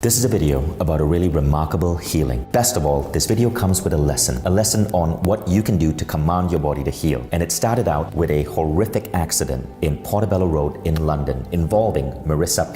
This is a video about a really remarkable healing. Best of all, this video comes with a lesson on what you can do to command your body to heal. And it started out with a horrific accident in Portobello Road in London involving Marisa,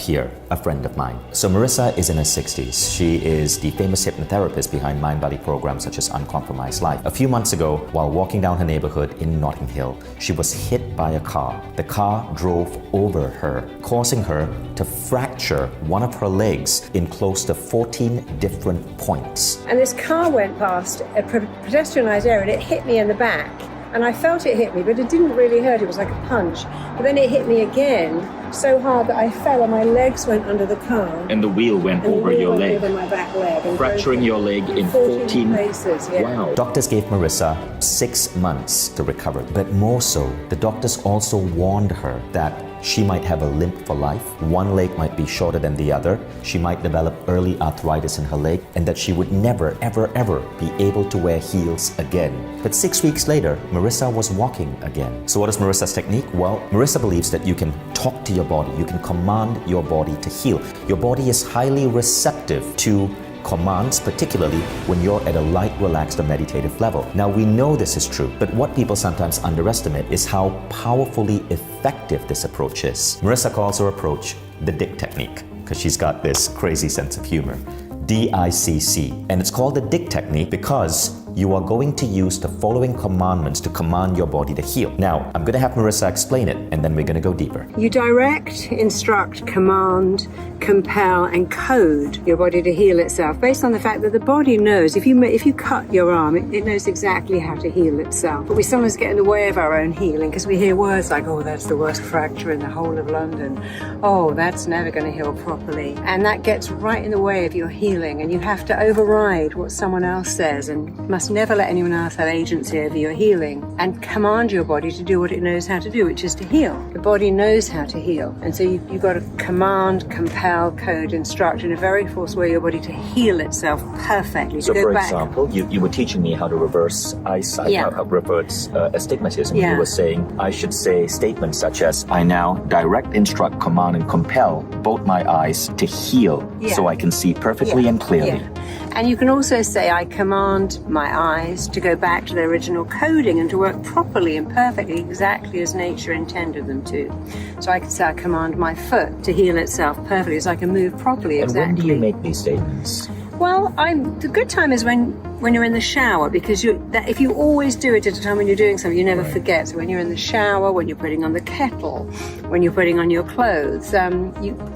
a friend of mine. So Marisa is in her 60s. She is the famous hypnotherapist behind Mindvalley programs such as Uncompromised Life. A few months ago, while walking down her neighborhood in Notting Hill, she was hit by a car. The car drove over her, causing her to fracture one of her legs in close to 14 different points. And this car went past a pedestrianised area and it hit me in the back. And I felt it hit me, but it didn't really hurt. It was like a punch. But then it hit me again so hard that I fell and my legs went under the car. And the wheel went over your leg. Over my back leg. Fracturing your leg in 14 places. Yeah. Wow. Doctors gave Marisa 6 months to recover. But more so, the doctors also warned her that she might have a limp for life. One leg might be shorter than the other. She might develop early arthritis in her leg, and that she would never, ever be able to wear heels again. But 6 weeks later, Marisa was walking again. So what is Marisa's technique? Well, Marisa believes that you can talk to your body. You can command your body to heal. Your body is highly receptive to commands, particularly when you're at a light, relaxed, or meditative level. Now, we know this is true, but what people sometimes underestimate is how powerfully effective this approach is. Marisa calls her approach the D.I.C.C.C technique, because she's got this crazy sense of humor. D.I.C.C.C. And it's called the D.I.C.C.C technique because you are going to use the following commandments to command your body to heal. Now, I'm going to have Marisa explain it, and then we're going to go deeper. You direct, instruct, command, compel, and code your body to heal itself based on the fact that the body knows. If you cut your arm, it knows exactly how to heal itself. But we sometimes get in the way of our own healing because we hear words like, oh, that's the worst fracture in the whole of London. Oh, that's never going to heal properly. And that gets right in the way of your healing, and you have to override what someone else says and must never let anyone else have agency over your healing, and command your body to do what it knows how to do, which is to heal. The body knows how to heal, and so you've got to command, compel, code, instruct in a very forced way your body to heal itself perfectly. So, for example, you were teaching me how to reverse eyesight, how reverse astigmatism. You were saying I should say statements such as, I now direct, instruct, command, and compel both my eyes to heal so I can see perfectly and clearly. And you can also say, I command my eyes to go back to their original coding and to work properly and perfectly, exactly as nature intended them to. So I can say, I command my foot to heal itself perfectly, so I can move properly, exactly. And when do you make these statements? Well, the good time is when you're in the shower, because if you always do it at a time when you're doing something, you never forget. So when you're in the shower, when you're putting on the kettle, when you're putting on your clothes,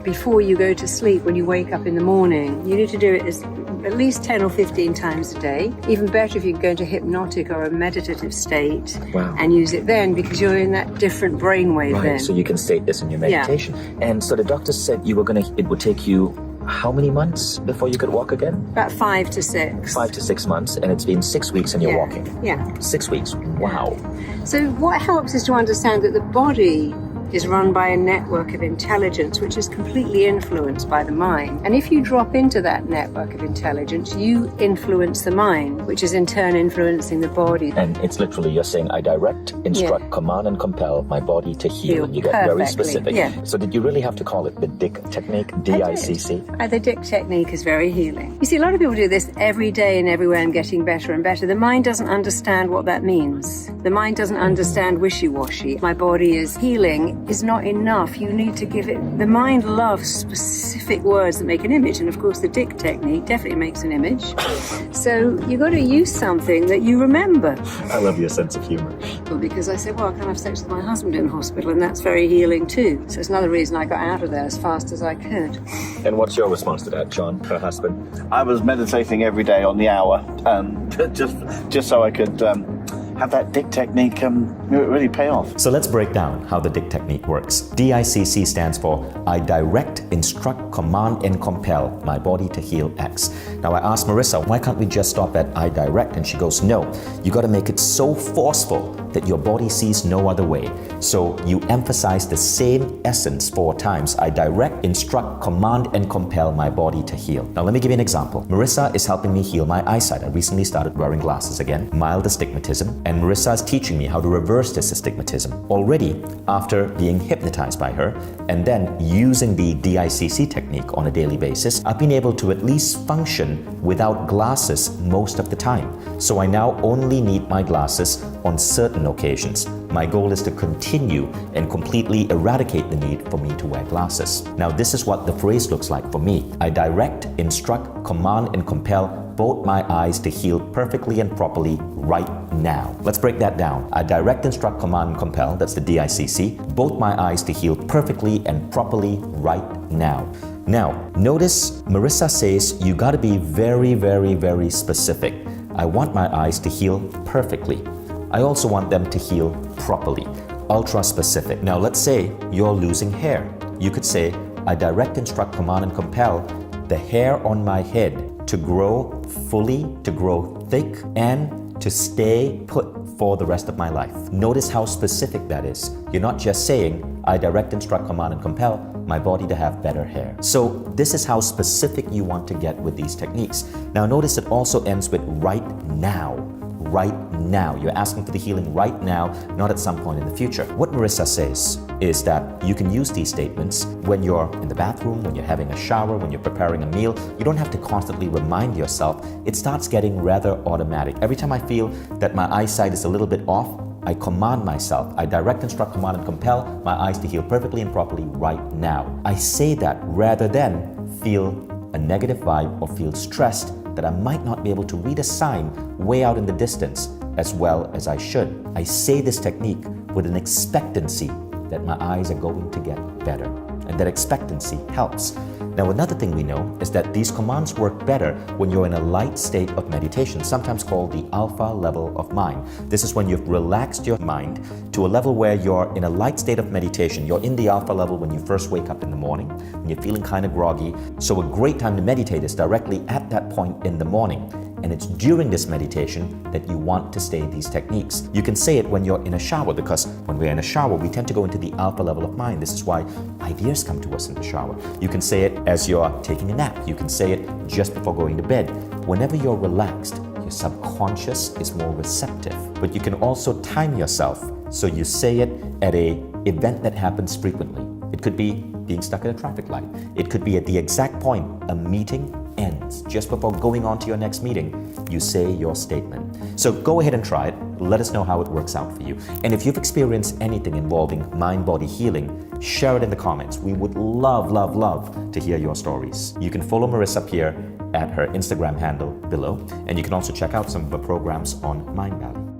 before you go to sleep, when you wake up in the morning, you need to do it at least 10 or 15 times a day. Even better if you go into hypnotic or a meditative state and use it then, because you're in that different brainwave then. So you can state this in your meditation. And so the doctor said it would take you how many months before you could walk again? About 5 to 6. 5 to 6 months, and it's been 6 weeks and you're walking. 6 weeks. Wow. So what helps is to understand that the body is run by a network of intelligence which is completely influenced by the mind. And if you drop into that network of intelligence, you influence the mind, which is in turn influencing the body. And it's literally, you're saying, I direct, instruct, command, and compel my body to heal. You get very specific. So did you really have to call it the D.I.C.C.C technique, D.I.C.C.C? The D.I.C.C.C technique is very healing. You see, a lot of people do this every day and everywhere and getting better and better. The mind doesn't understand what that means. The mind doesn't understand wishy-washy. My body is healing is not enough. You need to give it. The mind loves specific words that make an image, and of course the D.I.C.C.C technique definitely makes an image. So you got to use something that you remember. I love your sense of humor. Well, because I said, well, I can't have sex with my husband in hospital, and that's very healing too. So it's another reason I got out of there as fast as I could. And what's your response to that, John, her husband? I was meditating every day on the hour, just so I could have that D.I.C.C.C technique really pay off. So let's break down how the D.I.C.C.C technique works. D.I.C.C.C stands for I direct, instruct, command, and compel my body to heal X. Now I asked Marisa, why can't we just stop at I direct? And she goes, no, you got to make it so forceful that your body sees no other way. So you emphasize the same essence 4 times. I direct, instruct, command, and compel my body to heal. Now let me give you an example. Marisa is helping me heal my eyesight. I recently started wearing glasses again, mild astigmatism, and Marisa is teaching me how to reverse this astigmatism. Already, after being hypnotized by her, and then using the D.I.C.C.C technique on a daily basis, I've been able to at least function without glasses most of the time. So I now only need my glasses on certain occasions. My goal is to continue and completely eradicate the need for me to wear glasses. Now this is what the phrase looks like for me. I direct, instruct, command, and compel both my eyes to heal perfectly and properly right now. Let's break that down. I direct, instruct, command, and compel, that's the D.I.C.C.C, both my eyes to heal perfectly and properly right now. Now, notice Marisa says you gotta be very, very, very specific. I want my eyes to heal perfectly. I also want them to heal properly, ultra specific. Now let's say you're losing hair. You could say, I direct, instruct, command, and compel the hair on my head to grow fully, to grow thick, and to stay put for the rest of my life. Notice how specific that is. You're not just saying, I direct, instruct, command, and compel my body to have better hair. So this is how specific you want to get with these techniques. Now notice it also ends with right now. Right now. You're asking for the healing right now, not at some point in the future. What Marisa says is that you can use these statements when you're in the bathroom, when you're having a shower, when you're preparing a meal. You don't have to constantly remind yourself. It starts getting rather automatic. Every time I feel that my eyesight is a little bit off, I command myself. I direct, instruct, command, and compel my eyes to heal perfectly and properly right now. I say that rather than feel a negative vibe or feel stressed that I might not be able to read a sign way out in the distance as well as I should. I say this technique with an expectancy that my eyes are going to get better, and that expectancy helps. Now, another thing we know is that these commands work better when you're in a light state of meditation, sometimes called the alpha level of mind. This is when you've relaxed your mind to a level where you're in a light state of meditation. You're in the alpha level when you first wake up in the morning, when you're feeling kind of groggy. So a great time to meditate is directly at that point in the morning. And it's during this meditation that you want to say these techniques. You can say it when you're in a shower, because when we're in a shower, we tend to go into the alpha level of mind. This is why ideas come to us in the shower. You can say it as you're taking a nap. You can say it just before going to bed. Whenever you're relaxed, your subconscious is more receptive. But you can also time yourself so you say it at an event that happens frequently. It could be being stuck at a traffic light. It could be at the exact point a meeting ends. Just before going on to your next meeting, you say your statement. So go ahead and try it. Let us know how it works out for you. And if you've experienced anything involving mind-body healing, share it in the comments. We would love, love, love to hear your stories. You can follow Marisa up here at her Instagram handle below, and you can also check out some of her programs on Mindvalley.